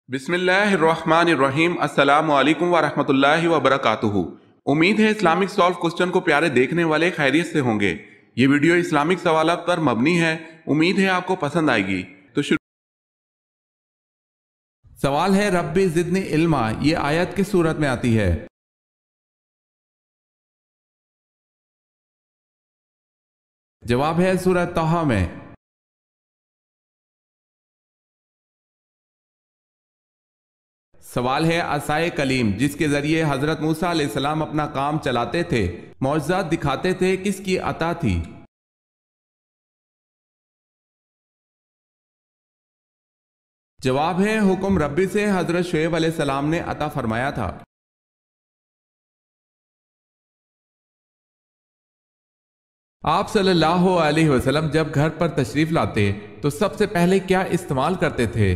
بسم اللہ الرحمن الرحیم۔ السلام علیکم ورحمۃ اللہ وبرکاتہ۔ امید ہے اسلامک سالو کوسچن کو پیارے دیکھنے والے خیریت سے ہوں گے۔ یہ ویڈیو اسلامک سوالات پر مبنی ہے، امید ہے آپ کو پسند آئے گی۔ تو سوال ہے ربی زدنی علما، یہ آیت کس صورت میں آتی ہے؟ جواب ہے سورۃ طٰہٰ میں۔ سوال ہے عصائے کلیم، جس کے ذریعے حضرت موسیٰ علیہ السلام اپنا کام چلاتے تھے، معجزات دکھاتے تھے، کس کی عطا تھی؟ جواب ہے حکم ربی سے حضرت شعیب علیہ السلام نے عطا فرمایا تھا۔ آپ صلی اللہ علیہ وسلم جب گھر پر تشریف لاتے تو سب سے پہلے کیا استعمال کرتے تھے؟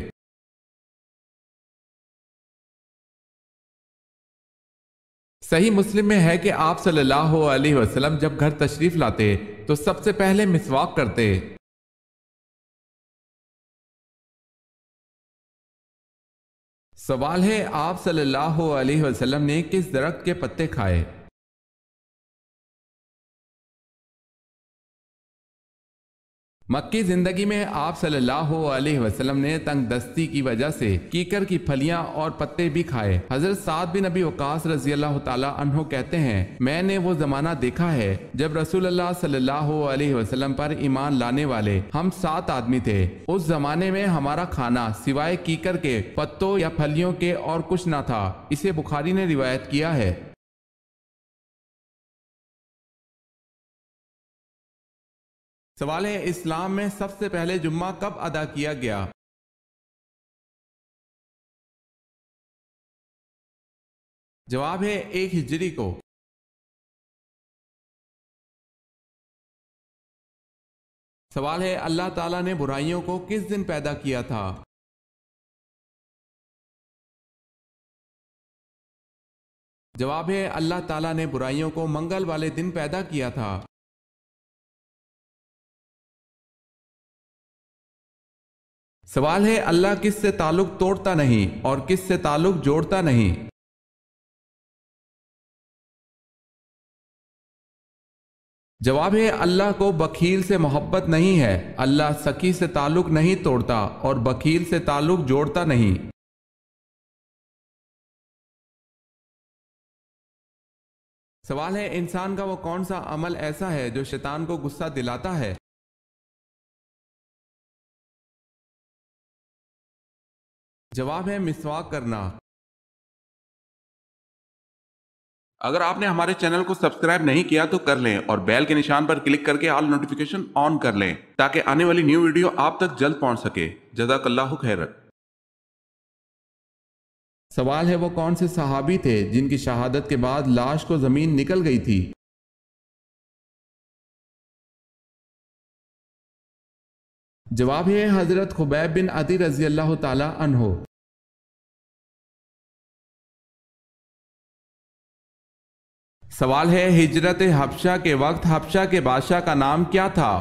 صحیح مسلم میں ہے کہ آپ صلی اللہ علیہ وسلم جب گھر تشریف لاتے تو سب سے پہلے مسواک کرتے۔ سوال ہے آپ صلی اللہ علیہ وسلم نے کس درخت کے پتے کھائے؟ مکی زندگی میں آپ صلی اللہ علیہ وسلم نے تنگ دستی کی وجہ سے کیکر کی پھلیاں اور پتے بھی کھائے۔ حضرت سعد بن ابی وقاص رضی اللہ تعالی عنہ کہتے ہیں، میں نے وہ زمانہ دیکھا ہے جب رسول اللہ صلی اللہ علیہ وسلم پر ایمان لانے والے ہم 7 آدمی تھے۔ اس زمانے میں ہمارا کھانا سوائے کیکر کے پتوں یا پھلیوں کے اور کچھ نہ تھا۔ اسے بخاری نے روایت کیا ہے۔ سوال ہے اسلام میں سب سے پہلے جمعہ کب ادا کیا گیا؟ جواب ہے 1 ہجری کو۔ سوال ہے اللہ تعالیٰ نے برائیوں کو کس دن پیدا کیا تھا؟ جواب ہے اللہ تعالیٰ نے برائیوں کو منگل والے دن پیدا کیا تھا۔ سوال ہے اللہ کس سے تعلق توڑتا نہیں اور کس سے تعلق جوڑتا نہیں؟ جواب ہے اللہ کو بخیل سے محبت نہیں ہے۔ اللہ سخی سے تعلق نہیں توڑتا اور بخیل سے تعلق جوڑتا نہیں۔ سوال ہے انسان کا وہ کون سا عمل ایسا ہے جو شیطان کو غصہ دلاتا ہے؟ جواب ہے مسواک کرنا۔ اگر آپ نے ہمارے چینل کو سبسکرائب نہیں کیا تو کر لیں اور بیل کے نشان پر کلک کر کے آل نوٹیفیکیشن آن کر لیں تاکہ آنے والی نیو ویڈیو آپ تک جلد پہنچ سکے۔ جزاک اللہ خیر۔ سوال ہے وہ کون سے صحابی تھے جن کی شہادت کے بعد لاش کو زمین نکل گئی تھی؟ جواب ہے حضرت خبیب بن عدی رضی اللہ تعالی عنہ۔ سوال ہے ہجرت حبشہ کے وقت حبشہ کے بادشاہ کا نام کیا تھا؟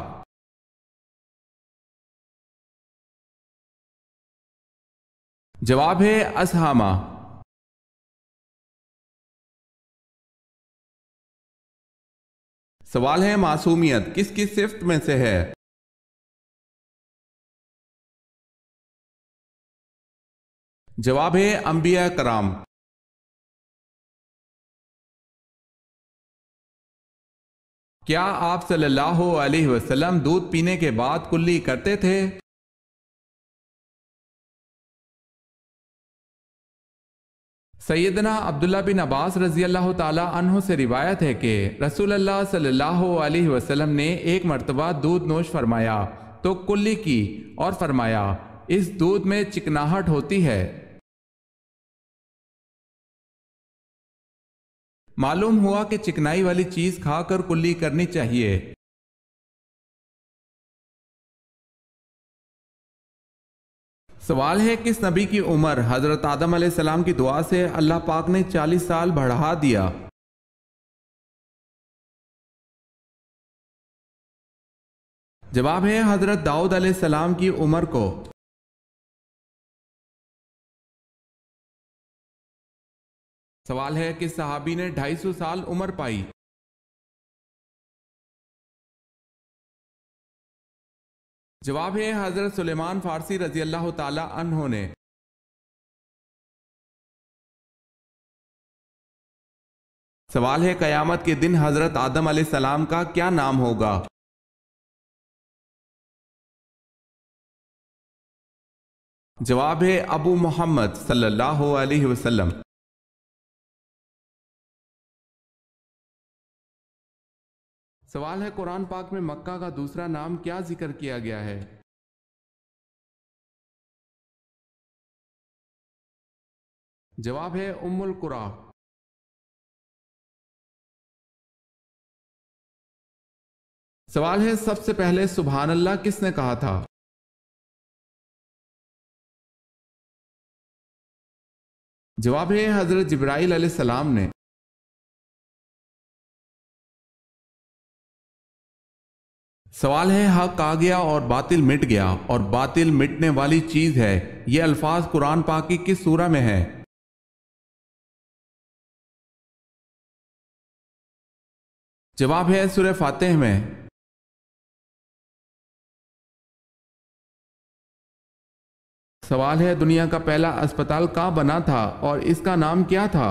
جواب ہے اسہامہ۔ سوال ہے معصومیت کس کی صفت میں سے ہے؟ جواب ہے انبیاء کرام۔ کیا آپ صلی اللہ علیہ وسلم دودھ پینے کے بعد کلی کرتے تھے؟ سیدنا عبداللہ بن عباس رضی اللہ تعالی عنہ سے روایت ہے کہ رسول اللہ صلی اللہ علیہ وسلم نے ایک مرتبہ دودھ نوش فرمایا تو کلی کی اور فرمایا اس دودھ میں چکناہٹ ہوتی ہے۔ معلوم ہوا کہ چکنائی والی چیز کھا کر کلی کرنی چاہیے۔ سوال ہے کس نبی کی عمر حضرت آدم علیہ السلام کی دعا سے اللہ پاک نے 40 سال بڑھا دیا؟ جواب ہے حضرت داؤد علیہ السلام کی عمر کو۔ سوال ہے کس صحابی نے 250 سال عمر پائی؟ جواب ہے حضرت سلیمان فارسی رضی اللہ تعالی عنہ نے۔ سوال ہے قیامت کے دن حضرت آدم علیہ السلام کا کیا نام ہوگا؟ جواب ہے ابو محمد صلی اللہ علیہ وسلم۔ سوال ہے قرآن پاک میں مکہ کا دوسرا نام کیا ذکر کیا گیا ہے؟ جواب ہے ام القری۔ سوال ہے سب سے پہلے سبحان اللہ کس نے کہا تھا؟ جواب ہے حضرت جبرائیل علیہ السلام نے۔ سوال ہے حق آ گیا اور باطل مٹ گیا اور باطل مٹنے والی چیز ہے، یہ الفاظ قرآن پاک کی کس سورہ میں ہے؟ جواب ہے سورہ فاتح میں۔ سوال ہے دنیا کا پہلا اسپتال کہاں بنا تھا اور اس کا نام کیا تھا؟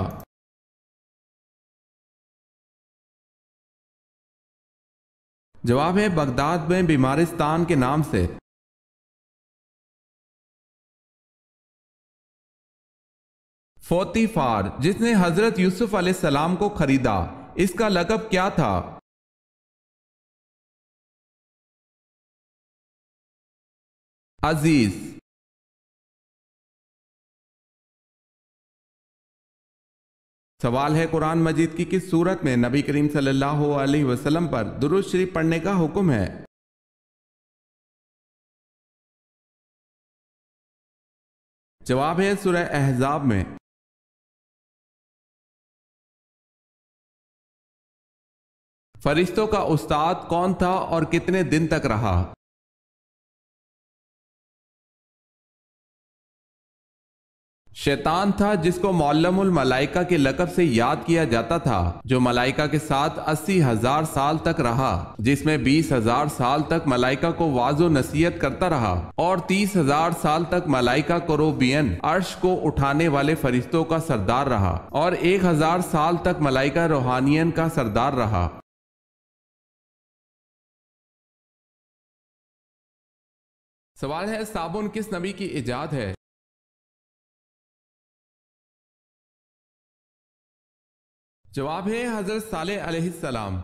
جواب ہے بغداد میں بیمارستان کے نام سے۔ فوتیفار جس نے حضرت یوسف علیہ السلام کو خریدا، اس کا لقب کیا تھا؟ عزیز۔ سوال ہے قرآن مجید کی کس سورت میں نبی کریم صلی اللہ علیہ وسلم پر درود شریف پڑھنے کا حکم ہے؟ جواب ہے سورہ احزاب میں۔ فرشتوں کا استاد کون تھا اور کتنے دن تک رہا؟ شیطان تھا جس کو معلم الملائکہ کے لقب سے یاد کیا جاتا تھا، جو ملائکہ کے ساتھ 80,000 سال تک رہا، جس میں 20,000 سال تک ملائکہ کو واعظ و نصیحت کرتا رہا اور 30,000 سال تک ملائکہ کروبین عرش کو اٹھانے والے فرشتوں کا سردار رہا اور 1,000 سال تک ملائکہ روحانین کا سردار رہا۔ سوال ہے صابن کس نبی کی ایجاد ہے؟ جواب ہے حضرت صالح علیہ السلام۔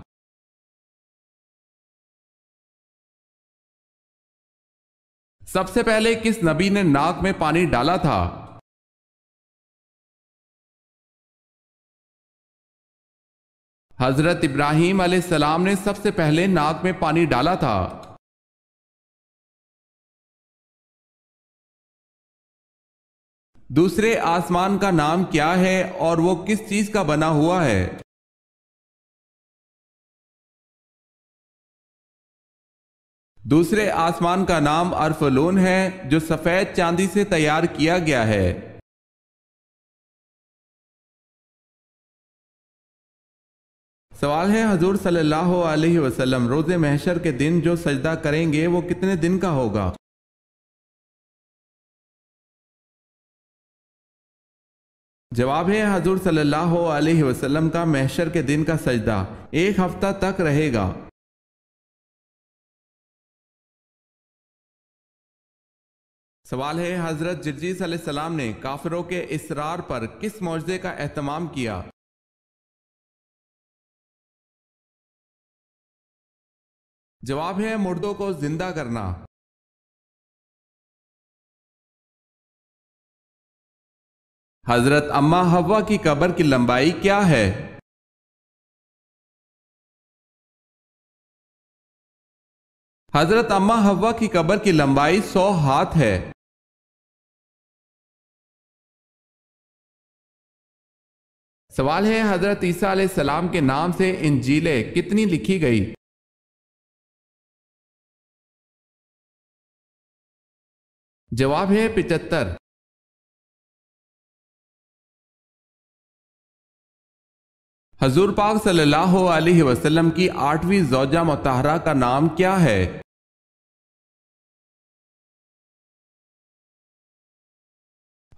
سب سے پہلے کس نبی نے ناک میں پانی ڈالا تھا؟ حضرت ابراہیم علیہ السلام نے سب سے پہلے ناک میں پانی ڈالا تھا۔ دوسرے آسمان کا نام کیا ہے اور وہ کس چیز کا بنا ہوا ہے؟ دوسرے آسمان کا نام ارفلون ہے جو سفید چاندی سے تیار کیا گیا ہے۔ سوال ہے حضور صلی اللہ علیہ وسلم روز محشر کے دن جو سجدہ کریں گے وہ کتنے دن کا ہوگا؟ جواب ہے حضور صلی اللہ علیہ وسلم کا محشر کے دن کا سجدہ 1 ہفتہ تک رہے گا۔ سوال ہے حضرت جرجیس علیہ السلام نے کافروں کے اصرار پر کس معجزے کا اہتمام کیا؟ جواب ہے مردوں کو زندہ کرنا۔ حضرت اما حوا کی قبر کی لمبائی کیا ہے؟ حضرت اما حوا کی قبر کی لمبائی 100 ہاتھ ہے۔ سوال ہے حضرت عیسیٰ علیہ السلام کے نام سے انجیلیں کتنی لکھی گئی؟ جواب ہے 75۔ حضور پاک صلی اللہ علیہ وسلم کی 8ویں زوجہ مطہرہ کا نام کیا ہے؟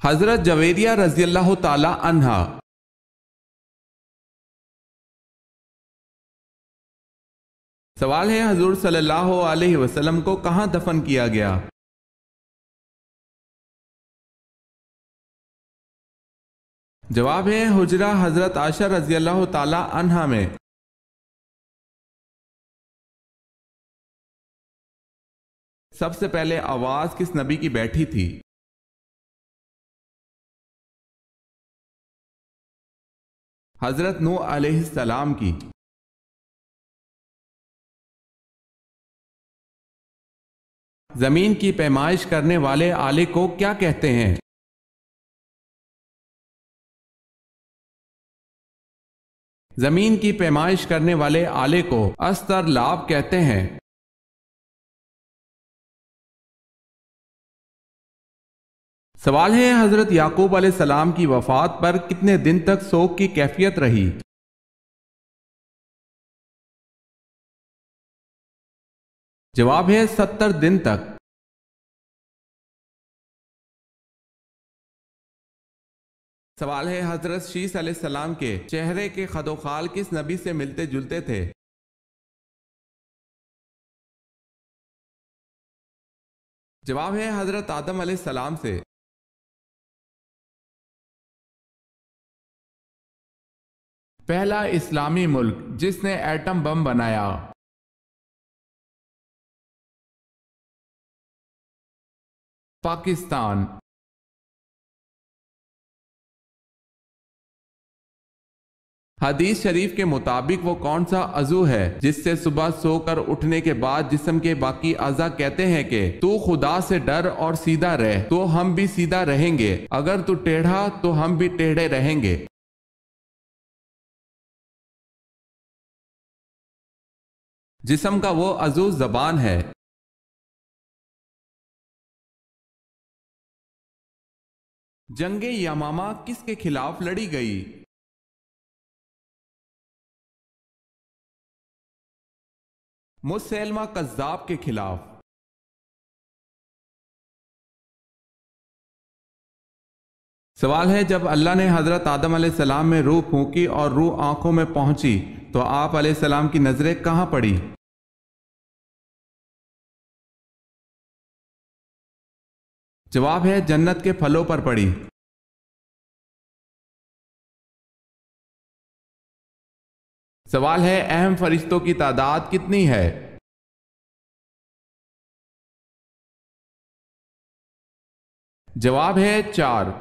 حضرت جویریہ رضی اللہ تعالی عنہا۔ سوال ہے حضور صلی اللہ علیہ وسلم کو کہاں دفن کیا گیا؟ جواب ہے حجرہ حضرت عائشہ رضی اللہ تعالی عنہا میں۔ سب سے پہلے آواز کس نبی کی بیٹھی تھی؟ حضرت نوح علیہ السلام کی۔ زمین کی پیمائش کرنے والے آلے کو کیا کہتے ہیں؟ زمین کی پیمائش کرنے والے آلے کو استرلاب کہتے ہیں۔ سوال ہے حضرت یعقوب علیہ السلام کی وفات پر کتنے دن تک سوگ کی کیفیت رہی؟ جواب ہے 70 دن تک۔ سوال ہے حضرت شیس علیہ السلام کے چہرے کے خد و خال کس نبی سے ملتے جلتے تھے؟ جواب ہے حضرت آدم علیہ السلام سے۔ پہلا اسلامی ملک جس نے ایٹم بم بنایا؟ پاکستان۔ حدیث شریف کے مطابق وہ کون سا عضو ہے جس سے صبح سو کر اٹھنے کے بعد جسم کے باقی اعضاء کہتے ہیں کہ تو خدا سے ڈر اور سیدھا رہ تو ہم بھی سیدھا رہیں گے، اگر تو ٹیڑھا تو ہم بھی ٹیڑھے رہیں گے؟ جسم کا وہ عضو زبان ہے۔ جنگ یمامہ کس کے خلاف لڑی گئی؟ مسیلمہ کذاب کے خلاف۔ سوال ہے جب اللہ نے حضرت آدم علیہ السلام میں روح پھونکی اور روح آنکھوں میں پہنچی تو آپ علیہ السلام کی نظریں کہاں پڑی؟ جواب ہے جنت کے پھلوں پر پڑی۔ سوال ہے اہم فرشتوں کی تعداد کتنی ہے؟ جواب ہے 4۔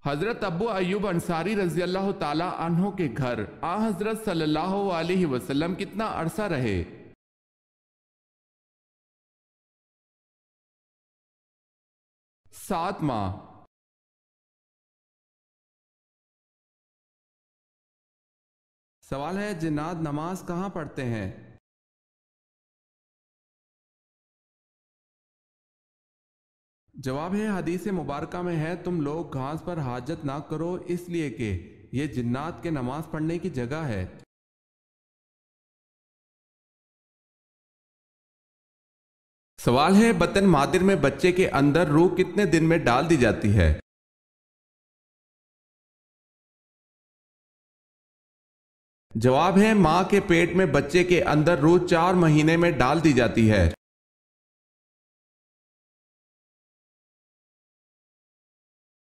حضرت ابو ایوب انصاری رضی اللہ تعالی عنہ کے گھر آن حضرت صلی اللہ علیہ وسلم کتنا عرصہ رہے؟ 7 ماہ۔ سوال ہے جنات نماز کہاں پڑھتے ہیں؟ جواب ہے حدیث مبارکہ میں ہے تم لوگ گھاس پر حاجت نہ کرو اس لیے کہ یہ جنات کے نماز پڑھنے کی جگہ ہے۔ سوال ہے بطن مادر میں بچے کے اندر روح کتنے دن میں ڈال دی جاتی ہے؟ جواب ہے ماں کے پیٹ میں بچے کے اندر روح 4 مہینے میں ڈال دی جاتی ہے۔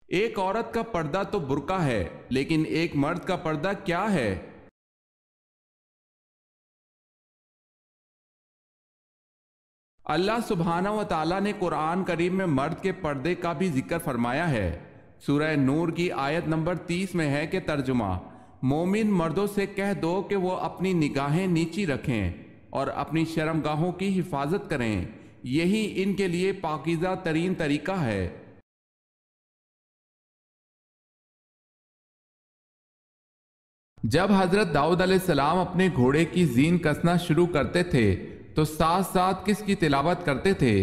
ایک عورت کا پردہ تو برقع ہے لیکن ایک مرد کا پردہ کیا ہے؟ اللہ سبحانہ و تعالیٰ نے قرآن کریم میں مرد کے پردے کا بھی ذکر فرمایا ہے۔ سورہ نور کی آیت نمبر 30 میں ہے کہ ترجمہ مومن مردوں سے کہہ دو کہ وہ اپنی نگاہیں نیچی رکھیں اور اپنی شرمگاہوں کی حفاظت کریں، یہی ان کے لیے پاکیزہ ترین طریقہ ہے۔ جب حضرت داؤد علیہ السلام اپنے گھوڑے کی زین کسنا شروع کرتے تھے تو ساتھ ساتھ کس کی تلاوت کرتے تھے؟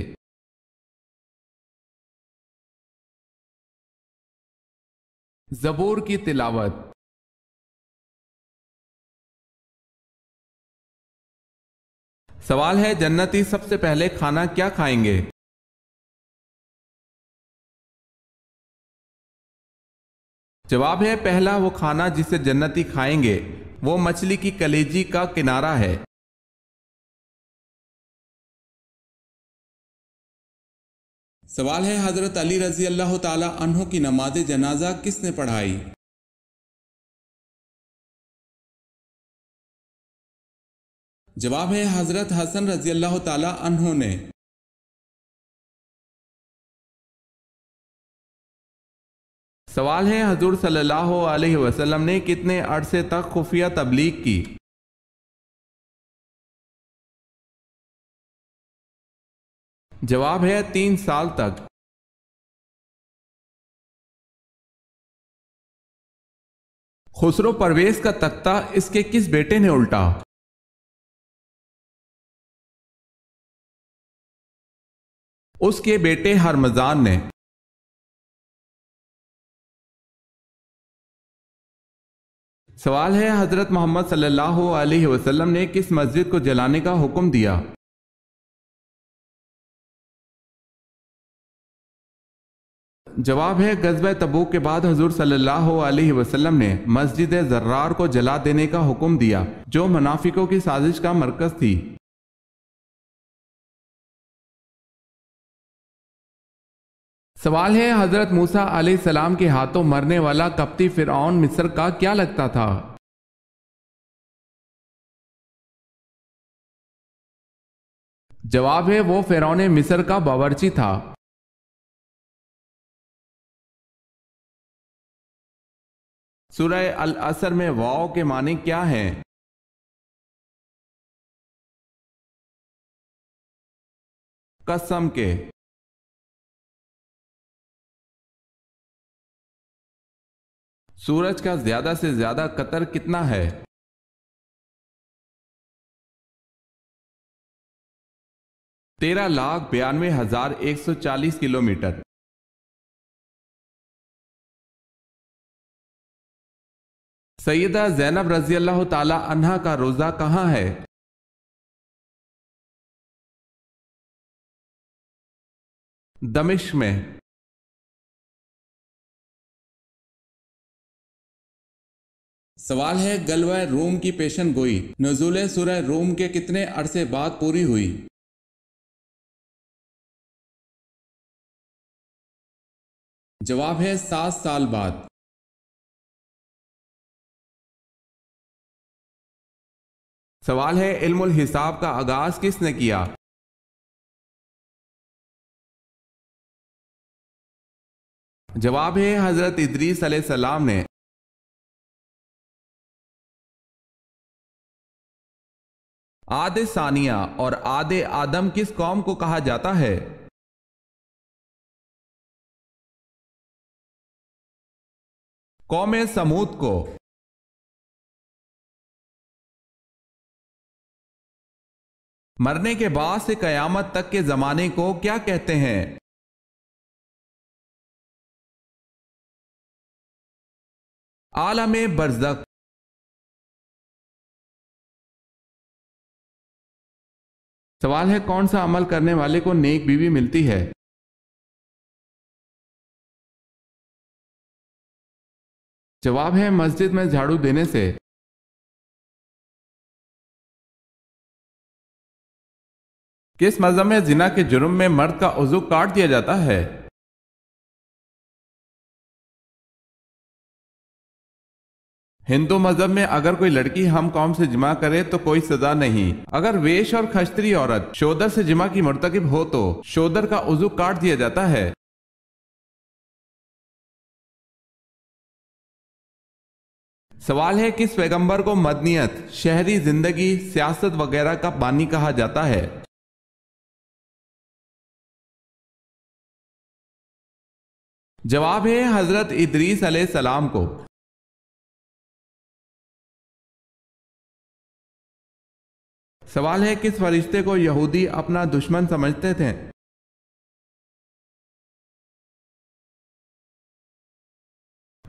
زبور کی تلاوت۔ سوال ہے، جنتی سب سے پہلے کھانا کیا کھائیں گے؟ جواب ہے، پہلا وہ کھانا جسے جنتی کھائیں گے وہ مچھلی کی کلیجی کا کنارہ ہے۔ سوال ہے، حضرت علی رضی اللہ تعالی عنہ کی نماز جنازہ کس نے پڑھائی؟ جواب ہے، حضرت حسن رضی اللہ تعالی عنہ نے۔ سوال ہے، حضور صلی اللہ علیہ وسلم نے کتنے عرصے تک خفیہ تبلیغ کی؟ جواب ہے، 3 سال تک۔ خسرو پرویز کا تختہ اس کے کس بیٹے نے الٹا؟ اس کے بیٹے ہرمزان نے۔ سوال ہے، حضرت محمد صلی اللہ علیہ وسلم نے کس مسجد کو جلانے کا حکم دیا؟ جواب ہے، غزوہ تبوک کے بعد حضور صلی اللہ علیہ وسلم نے مسجد زرار کو جلا دینے کا حکم دیا جو منافقوں کی سازش کا مرکز تھی۔ سوال ہے، حضرت موسیٰ علیہ السلام کے ہاتھوں مرنے والا قبطی فرعون مصر کا کیا لگتا تھا؟ جواب ہے، وہ فرعون مصر کا باورچی تھا۔ سورہ العصر میں واو کے معنی کیا ہیں؟ قسم کے۔ سورج کا زیادہ سے زیادہ قطر کتنا ہے؟ 13,92,140 کلومیٹر۔ سیدہ زینب رضی اللہ تعالی عنہا کا روضہ کہاں ہے؟ دمشق میں۔ سوال ہے، غلبہ روم کی پیشن گوئی نزول سورہ روم کے کتنے عرصے بعد پوری ہوئی؟ جواب ہے، 7 سال بعد۔ سوال ہے، علم الحساب کا آغاز کس نے کیا؟ جواب ہے، حضرت ادریس علیہ السلام نے۔ عاد ثانیہ اور عاد آدم کس قوم کو کہا جاتا ہے؟ قوم سمود کو۔ مرنے کے بعد سے قیامت تک کے زمانے کو کیا کہتے ہیں؟ عالم برزخ۔ سوال ہے، کون سا عمل کرنے والے کو نیک بیوی ملتی ہے؟ جواب ہے، مسجد میں جھاڑو دینے سے۔ کس مذہب میں زنا کے جرم میں مرد کا عضو کاٹ دیا جاتا ہے؟ ہندو مذہب میں اگر کوئی لڑکی ہم قوم سے جمع کرے تو کوئی سزا نہیں، اگر ویش اور کھشتری عورت شودر سے جمع کی مرتکب ہو تو شودر کا عضو کاٹ دیا جاتا ہے۔ سوال ہے، کس پیغمبر کو مدنیت، شہری زندگی، سیاست وغیرہ کا بانی کہا جاتا ہے؟ جواب ہے، حضرت ادریس علیہ السلام کو۔ سوال ہے، کس فرشتے کو یہودی اپنا دشمن سمجھتے تھے؟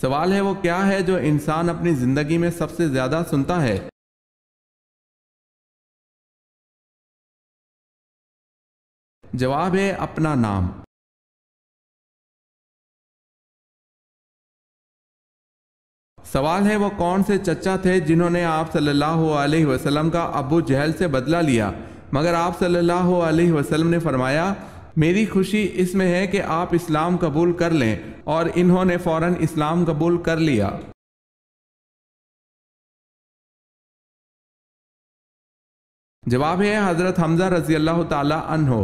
سوال ہے وہ کیا ہے جو انسان اپنی زندگی میں سب سے زیادہ سنتا ہے؟ جواب ہے اپنا نام۔ سوال ہے وہ کون سے چچا تھے جنہوں نے آپ صلی اللہ علیہ وسلم کا ابو جہل سے بدلہ لیا، مگر آپ صلی اللہ علیہ وسلم نے فرمایا میری خوشی اس میں ہے کہ آپ اسلام قبول کر لیں، اور انہوں نے فوراً اسلام قبول کر لیا۔ جواب ہے حضرت حمزہ رضی اللہ تعالی عنہ۔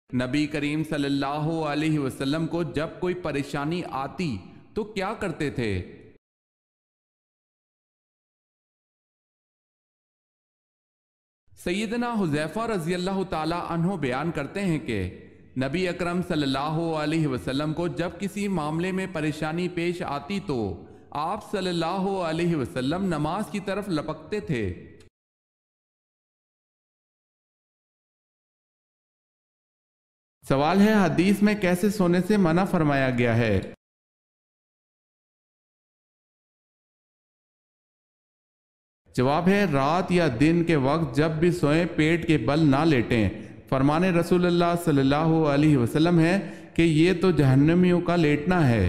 نبی کریم صلی اللہ علیہ وسلم کو جب کوئی پریشانی آتی تو کیا کرتے تھے؟ سیدنا حذیفہ رضی اللہ تعالی عنہ بیان کرتے ہیں کہ نبی اکرم صلی اللہ علیہ وسلم کو جب کسی معاملے میں پریشانی پیش آتی تو آپ صلی اللہ علیہ وسلم نماز کی طرف لپکتے تھے۔ سوال ہے حدیث میں کیسے سونے سے منع فرمایا گیا ہے؟ جواب ہے رات یا دن کے وقت جب بھی سوئیں پیٹ کے بل نہ لیٹیں۔ فرمان رسول اللہ صلی اللہ علیہ وسلم ہے کہ یہ تو جہنمیوں کا لیٹنا ہے۔